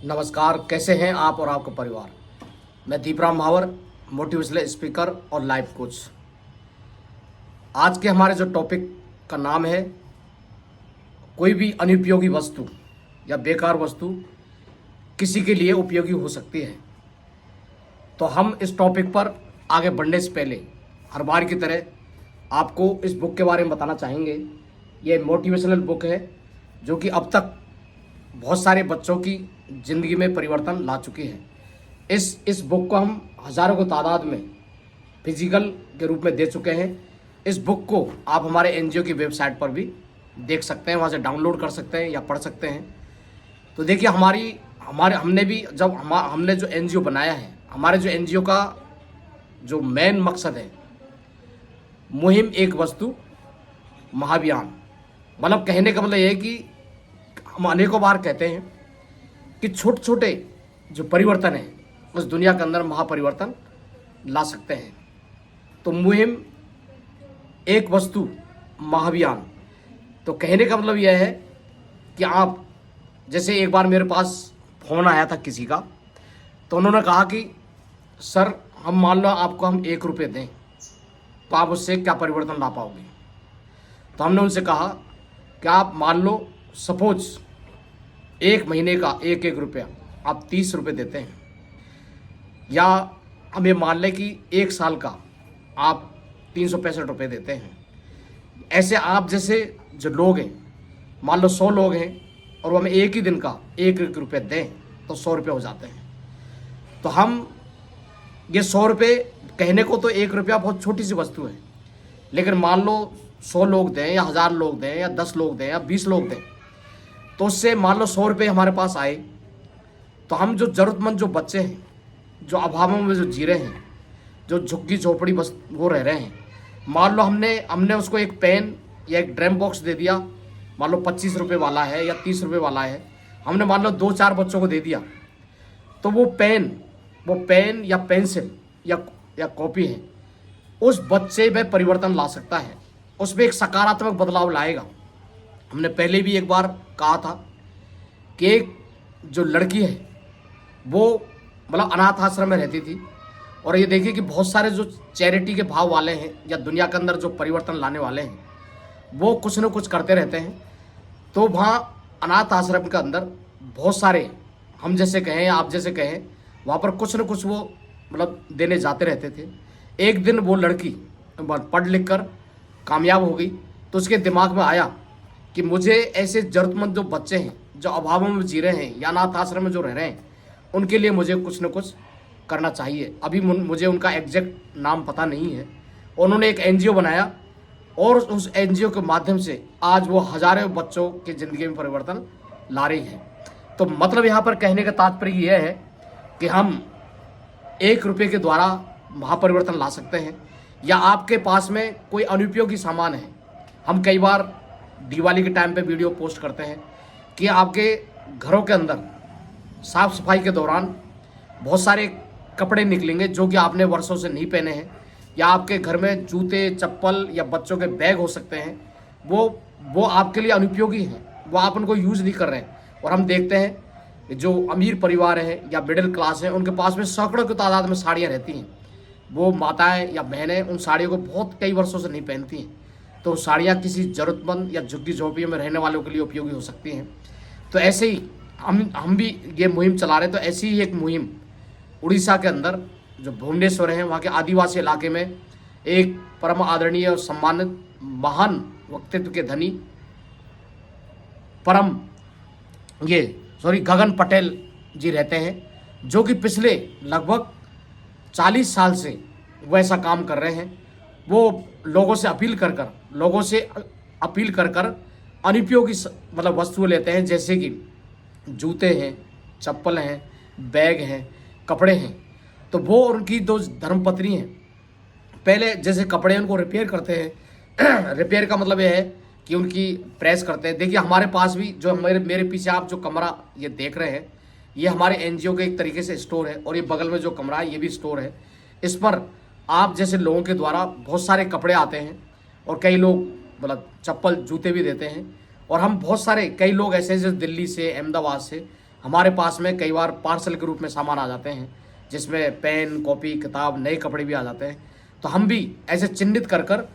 नमस्कार, कैसे हैं आप और आपका परिवार। मैं दीपराम महावर, मोटिवेशनल स्पीकर और लाइफ कोच। आज के हमारे जो टॉपिक का नाम है, कोई भी अनुपयोगी वस्तु या बेकार वस्तु किसी के लिए उपयोगी हो सकती है। तो हम इस टॉपिक पर आगे बढ़ने से पहले हर बार की तरह आपको इस बुक के बारे में बताना चाहेंगे। ये मोटिवेशनल बुक है जो कि अब तक बहुत सारे बच्चों की ज़िंदगी में परिवर्तन ला चुकी है। इस बुक को हम हज़ारों को तादाद में फिजिकल के रूप में दे चुके हैं। इस बुक को आप हमारे एनजीओ की वेबसाइट पर भी देख सकते हैं, वहाँ से डाउनलोड कर सकते हैं या पढ़ सकते हैं। तो देखिए, हमने भी जब हमने जो एनजीओ बनाया है, हमारे जो एनजीओ का जो मेन मकसद है, मुहिम एक वस्तु महाभियान। मतलब कहने का मतलब ये है कि हम अनेकों बार कहते हैं कि छोटे छोटे जो परिवर्तन है उस दुनिया के अंदर महापरिवर्तन ला सकते हैं। तो मुहिम एक वस्तु महाभियान, तो कहने का मतलब यह है कि आप जैसे एक बार मेरे पास फ़ोन आया था किसी का, तो उन्होंने कहा कि सर, हम मान लो आपको हम 1 रुपये दें तो आप उससे क्या परिवर्तन ला पाओगे। तो हमने उनसे कहा कि आप मान लो सपोज 1 महीने का 1 रुपया आप 30 रुपये देते हैं, या हम ये मान लें कि 1 साल का आप 365 रुपये देते हैं। ऐसे आप जैसे जो लोग हैं, मान लो 100 लोग हैं और वो हमें एक ही दिन का 1 रुपये दें तो 100 रुपये हो जाते हैं। तो हम ये 100 रुपये, कहने को तो 1 रुपया बहुत छोटी सी वस्तु है, लेकिन मान लो 100 लोग दें या 1000 लोग दें या 10 लोग दें या 20 लोग दें, तो उससे मान लो 100 रुपये हमारे पास आए। तो हम जो ज़रूरतमंद जो बच्चे हैं, जो अभावों में जो जी रहे हैं, जो झुग्गी झोपड़ी बस वो रह रहे हैं, मान लो हमने उसको एक पेन या एक ड्रम बॉक्स दे दिया, मान लो 25 रुपये वाला है या 30 रुपये वाला है, हमने मान लो 2-4 बच्चों को दे दिया, तो वो पेन या पेंसिल या कॉपी है, उस बच्चे में परिवर्तन ला सकता है, उसमें एक सकारात्मक बदलाव लाएगा। हमने पहले भी एक बार कहा था कि एक जो लड़की है वो मतलब अनाथ आश्रम में रहती थी, और ये देखिए कि बहुत सारे जो चैरिटी के भाव वाले हैं या दुनिया के अंदर जो परिवर्तन लाने वाले हैं, वो कुछ न कुछ करते रहते हैं। तो वहाँ अनाथ आश्रम के अंदर बहुत सारे, हम जैसे कहें आप जैसे कहें, वहाँ पर कुछ न कुछ वो मतलब देने जाते रहते थे। एक दिन वो लड़की पढ़ लिख कर कामयाब हो गई, तो उसके दिमाग में आया कि मुझे ऐसे ज़रूरतमंद जो बच्चे हैं, जो अभावों में जी रहे हैं या अनाथ आश्रम में जो रह रहे हैं, उनके लिए मुझे कुछ न कुछ करना चाहिए। अभी मुझे उनका एग्जैक्ट नाम पता नहीं है। उन्होंने एक एनजीओ बनाया और उस एनजीओ के माध्यम से आज वो हज़ारों बच्चों की ज़िंदगी में परिवर्तन ला रही है। तो मतलब यहाँ पर कहने का तात्पर्य यह है कि हम 1 रुपये के द्वारा महापरिवर्तन ला सकते हैं। या आपके पास में कोई अनुपयोगी सामान है, हम कई बार दिवाली के टाइम पे वीडियो पोस्ट करते हैं कि आपके घरों के अंदर साफ़ सफाई के दौरान बहुत सारे कपड़े निकलेंगे जो कि आपने वर्षों से नहीं पहने हैं, या आपके घर में जूते चप्पल या बच्चों के बैग हो सकते हैं, वो आपके लिए अनुपयोगी हैं, वो आप उनको यूज़ नहीं कर रहे हैं। और हम देखते हैं जो अमीर परिवार है या मिडिल क्लास है, उनके पास में सैकड़ों की तादाद में साड़ियाँ रहती हैं। वो माताएं या बहनें उन साड़ियों को बहुत कई वर्षों से नहीं पहनती हैं, तो साड़ियाँ किसी ज़रूरतमंद या झुग्गी झोपड़ियों में रहने वालों के लिए उपयोगी हो सकती हैं। तो ऐसे ही हम भी ये मुहिम चला रहे हैं। तो ऐसी ही एक मुहिम उड़ीसा के अंदर जो भुवनेश्वर है, वहाँ के आदिवासी इलाके में एक परम आदरणीय और सम्मानित महान व्यक्तित्व के धनी गगन पटेल जी रहते हैं, जो कि पिछले लगभग 40 साल से वो ऐसा काम कर रहे हैं। वो लोगों से अपील कर कर अनुपयोगी मतलब वस्तुएं लेते हैं, जैसे कि जूते हैं, चप्पल हैं, बैग हैं, कपड़े हैं। तो वो उनकी 2 धर्मपत्नी हैं, पहले जैसे कपड़े उनको रिपेयर करते हैं रिपेयर का मतलब ये है कि उनकी प्रेस करते हैं। देखिए, हमारे पास भी जो मेरे पीछे आप जो कमरा ये देख रहे हैं, ये हमारे एनजीओ के एक तरीके से स्टोर है, और ये बगल में जो कमरा है ये भी स्टोर है। इस पर आप जैसे लोगों के द्वारा बहुत सारे कपड़े आते हैं, और कई लोग मतलब चप्पल जूते भी देते हैं। और हम बहुत सारे कई लोग ऐसे जो दिल्ली से, अहमदाबाद से हमारे पास में कई बार पार्सल के रूप में सामान आ जाते हैं, जिसमें पेन, कॉपी, किताब, नए कपड़े भी आ जाते हैं। तो हम भी ऐसे चिन्हित कर कर,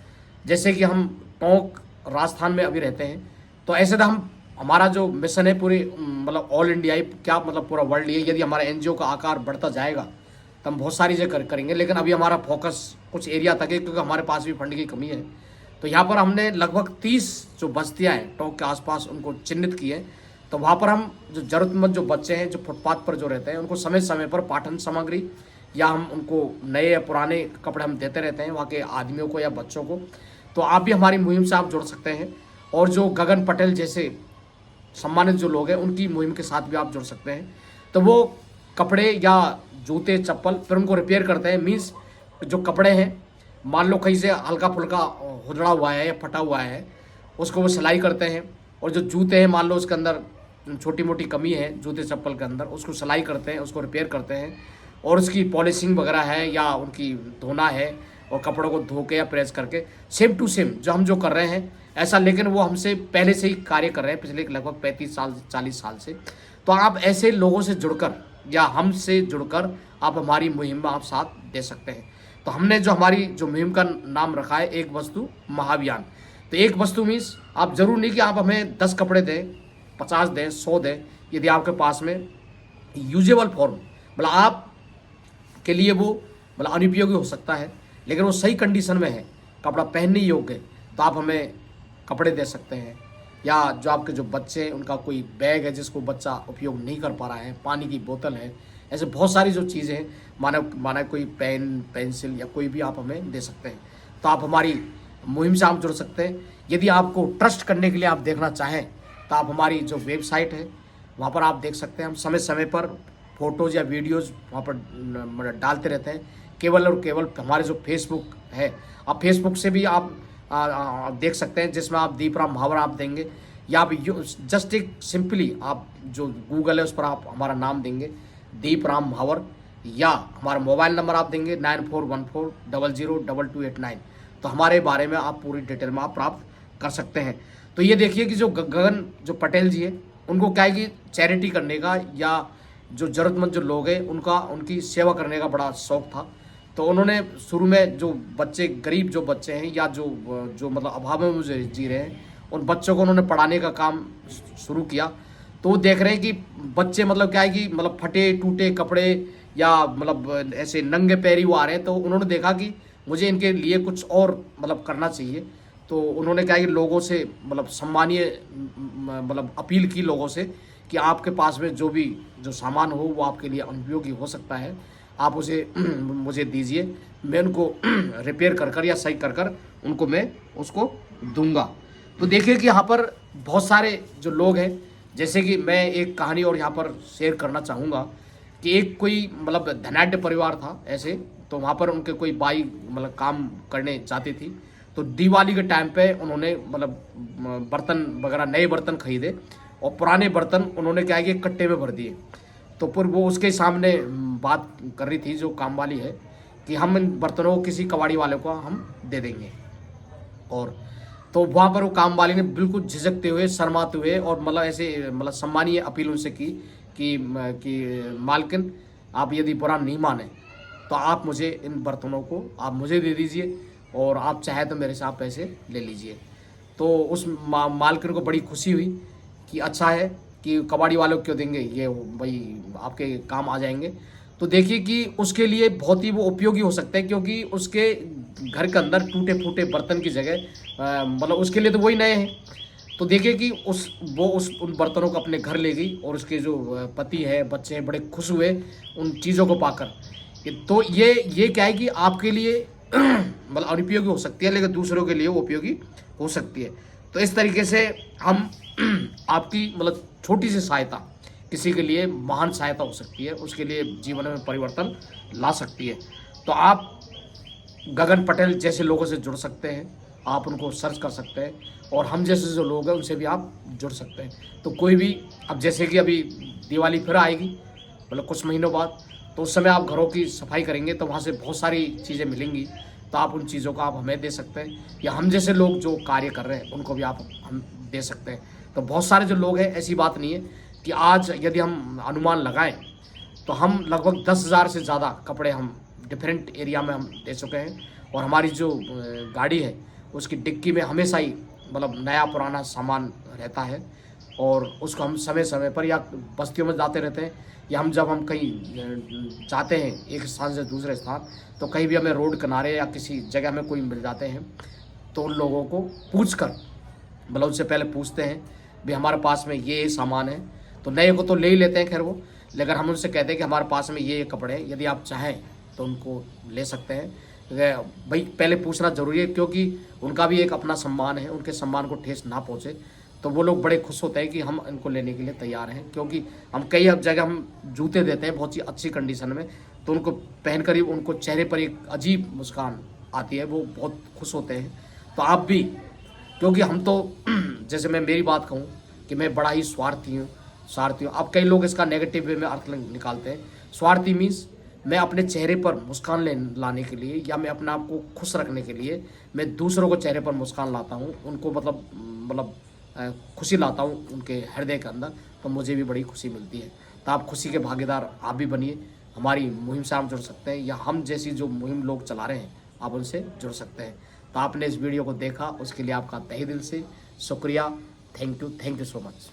जैसे कि हम टोंक राजस्थान में अभी रहते हैं, तो ऐसे तो हम हमारा जो मिशन है पूरी मतलब ऑल इंडिया ही क्या मतलब पूरा वर्ल्ड ही है। यदि हमारा एनजीओ का आकार बढ़ता जाएगा तो हम बहुत सारी चीज़ें करेंगे, लेकिन अभी हमारा फोकस कुछ एरिया तक है, क्योंकि हमारे पास भी फंड की कमी है। तो यहाँ पर हमने लगभग 30 जो बस्तियाँ हैं टोंक के आसपास उनको चिन्हित किए। तो वहाँ पर हम जो ज़रूरतमंद जो बच्चे हैं, जो फुटपाथ पर जो रहते हैं, उनको समय समय पर पाठन सामग्री या हम उनको नए या पुराने कपड़े हम देते रहते हैं वहाँ के आदमियों को या बच्चों को। तो आप भी हमारी मुहिम से आप जुड़ सकते हैं, और जो गगन पटेल जैसे सम्मानित जो लोग हैं उनकी मुहिम के साथ भी आप जुड़ सकते हैं। तो वो कपड़े या जूते चप्पल फिर उनको रिपेयर करते हैं। मीन्स जो कपड़े हैं, मान लो कहीं से हल्का फुल्का हुदड़ा हुआ है या फटा हुआ है, उसको वो सिलाई करते हैं। और जो जूते हैं, मान लो उसके अंदर छोटी मोटी कमी है जूते चप्पल के अंदर, उसको सिलाई करते हैं, उसको रिपेयर करते हैं, और उसकी पॉलिशिंग वगैरह है या उनकी धोना है, और कपड़ों को धो के या प्रेस करके सेम टू सेम जो हम जो कर रहे हैं ऐसा। लेकिन वो हमसे पहले से ही कार्य कर रहे हैं पिछले लगभग 35 साल 40 साल से। तो आप ऐसे लोगों से जुड़कर या हमसे जुड़कर आप हमारी मुहिम में आप साथ दे सकते हैं। तो हमने जो हमारी जो मुहिम का नाम रखा है, एक वस्तु महाअभियान। तो एक वस्तु मीन्स आप जरूर नहीं कि आप हमें 10 कपड़े दें, 50 दें, 100 दें। यदि आपके पास में यूजेबल फॉर्म मतलब आप के लिए वो मतलब अनुपयोगी हो सकता है, लेकिन वो सही कंडीशन में है, कपड़ा पहनने योग्य, तो आप हमें कपड़े दे सकते हैं। या जो आपके जो बच्चे हैं उनका कोई बैग है जिसको बच्चा उपयोग नहीं कर पा रहा है, पानी की बोतल है, ऐसे बहुत सारी जो चीज़ें हैं, माना कोई पेन, पेंसिल या कोई भी आप हमें दे सकते हैं। तो आप हमारी मुहिम से आप जुड़ सकते हैं। यदि आपको ट्रस्ट करने के लिए आप देखना चाहें तो आप हमारी जो वेबसाइट है वहाँ पर आप देख सकते हैं। हम समय समय पर फ़ोटोज़ या वीडियोज़ वहाँ पर डालते रहते हैं। केवल और केवल हमारे जो फेसबुक है, आप फेसबुक से भी आप देख सकते हैं, जिसमें आप दीपराम महावर आप देंगे, या आप जस्ट एक सिंपली आप जो गूगल है उस पर आप हमारा नाम देंगे दीपराम महावर, या हमारा मोबाइल नंबर आप देंगे 9414002289। तो हमारे बारे में आप पूरी डिटेल में आप प्राप्त कर सकते हैं। तो ये देखिए कि जो गगन जो पटेल जी है, उनको क्या है कि चैरिटी करने का या जो ज़रूरतमंद जो लोग हैं उनकी सेवा करने का बड़ा शौक़ था। तो उन्होंने शुरू में जो बच्चे, गरीब जो बच्चे हैं या जो मतलब अभाव में मुझे जी रहे हैं, उन बच्चों को उन्होंने पढ़ाने का काम शुरू किया। तो वो देख रहे हैं कि बच्चे मतलब क्या है कि मतलब फटे टूटे कपड़े या मतलब ऐसे नंगे पैरी वो आ रहे हैं। तो उन्होंने देखा कि मुझे इनके लिए कुछ और मतलब करना चाहिए। तो उन्होंने क्या है कि लोगों से मतलब सम्मानीय मतलब अपील की लोगों से कि आपके पास में जो भी जो सामान हो वो आपके लिए अनुपयोगी हो सकता है, आप उसे मुझे दीजिए, मैं उनको रिपेयर कर कर या सही कर कर उनको मैं उसको दूंगा। तो देखिए कि यहाँ पर बहुत सारे जो लोग हैं, जैसे कि मैं एक कहानी और यहाँ पर शेयर करना चाहूँगा कि एक कोई मतलब धनाढ्य परिवार था ऐसे। तो वहाँ पर उनके कोई बाई मतलब काम करने जाती थी। तो दिवाली के टाइम पे उन्होंने मतलब बर्तन वगैरह नए बर्तन खरीदे, और पुराने बर्तन उन्होंने क्या है कि कट्टे में भर दिए। तो फिर वो उसके सामने बात कर रही थी जो काम वाली है कि हम इन बर्तनों को किसी कबाड़ी वाले को हम दे देंगे। और तो वहाँ पर वो काम वाली ने बिल्कुल झिझकते हुए, शर्माते हुए और मतलब ऐसे मतलब सम्मानीय अपील उनसे की कि मालकिन, आप यदि बुरा नहीं माने तो आप मुझे इन बर्तनों को आप मुझे दे दीजिए, और आप चाहे तो मेरे से आप पैसे ले लीजिए। तो उस मालकिन को बड़ी खुशी हुई कि अच्छा है कि कबाड़ी वालों को क्यों देंगे, ये भाई आपके काम आ जाएंगे। तो देखिए कि उसके लिए बहुत ही वो उपयोगी हो सकते हैं, क्योंकि उसके घर के अंदर टूटे फूटे बर्तन की जगह मतलब उसके लिए तो वही नए हैं। तो देखिए कि उन बर्तनों को अपने घर ले गई, और उसके जो पति है, बच्चे हैं, बड़े खुश हुए उन चीज़ों को पाकर। तो ये क्या है कि आपके लिए मतलब अनुपयोगी हो सकती है, लेकिन दूसरों के लिए वो उपयोगी हो सकती है। तो इस तरीके से हम आपकी मतलब छोटी सी सहायता किसी के लिए महान सहायता हो सकती है, उसके लिए जीवन में परिवर्तन ला सकती है। तो आप गगन पटेल जैसे लोगों से जुड़ सकते हैं, आप उनको सर्च कर सकते हैं, और हम जैसे जो लोग हैं उनसे भी आप जुड़ सकते हैं। तो कोई भी, अब जैसे कि अभी दिवाली फिर आएगी मतलब कुछ महीनों बाद, तो उस समय आप घरों की सफाई करेंगे तो वहाँ से बहुत सारी चीज़ें मिलेंगी। तो आप उन चीज़ों का आप हमें दे सकते हैं, या हम जैसे लोग जो कार्य कर रहे हैं उनको भी आप हम दे सकते हैं। तो बहुत सारे जो लोग हैं, ऐसी बात नहीं है कि आज यदि हम अनुमान लगाएं तो हम लगभग 10,000 से ज़्यादा कपड़े हम डिफरेंट एरिया में हम दे चुके हैं। और हमारी जो गाड़ी है उसकी डिक्की में हमेशा ही मतलब नया पुराना सामान रहता है, और उसको हम समय समय पर या बस्तियों में जाते रहते हैं, या जब हम कहीं जाते हैं एक स्थान से दूसरे स्थान, तो कहीं भी हमें रोड किनारे या किसी जगह में कोई मिल जाते हैं तो उन लोगों को पूछ कर मतलब उनसे पहले पूछते हैं भी हमारे पास में ये सामान है। तो नए को तो ले ही लेते हैं खैर वो, लेकिन हम उनसे कहते हैं कि हमारे पास में ये कपड़े हैं, यदि आप चाहें तो उनको ले सकते हैं। भाई पहले पूछना ज़रूरी है, क्योंकि उनका भी एक अपना सम्मान है, उनके सम्मान को ठेस ना पहुँचे। तो वो लोग बड़े खुश होते हैं कि हम इनको लेने के लिए तैयार हैं, क्योंकि हम कई जगह हम जूते देते हैं बहुत ही अच्छी कंडीशन में, तो उनको पहनकर ही उनको चेहरे पर एक अजीब मुस्कान आती है, वो बहुत खुश होते हैं। तो आप भी, क्योंकि हम तो जैसे मैं मेरी बात कहूँ कि मैं बड़ा ही स्वार्थी हूँ। अब कई लोग इसका नेगेटिव वे में अर्थ निकालते हैं। स्वार्थी मीन्स मैं अपने चेहरे पर मुस्कान लाने के लिए, या मैं अपने आप को खुश रखने के लिए मैं दूसरों को चेहरे पर मुस्कान लाता हूँ, उनको मतलब खुशी लाता हूँ उनके हृदय के अंदर, तो मुझे भी बड़ी खुशी मिलती है। तो आप खुशी के भागीदार आप भी बनिए, हमारी मुहिम से आप जुड़ सकते हैं, या हम जैसी जो मुहिम लोग चला रहे हैं आप उनसे जुड़ सकते हैं। तो आपने इस वीडियो को देखा उसके लिए आपका तहे दिल से शुक्रिया। Thank you so much.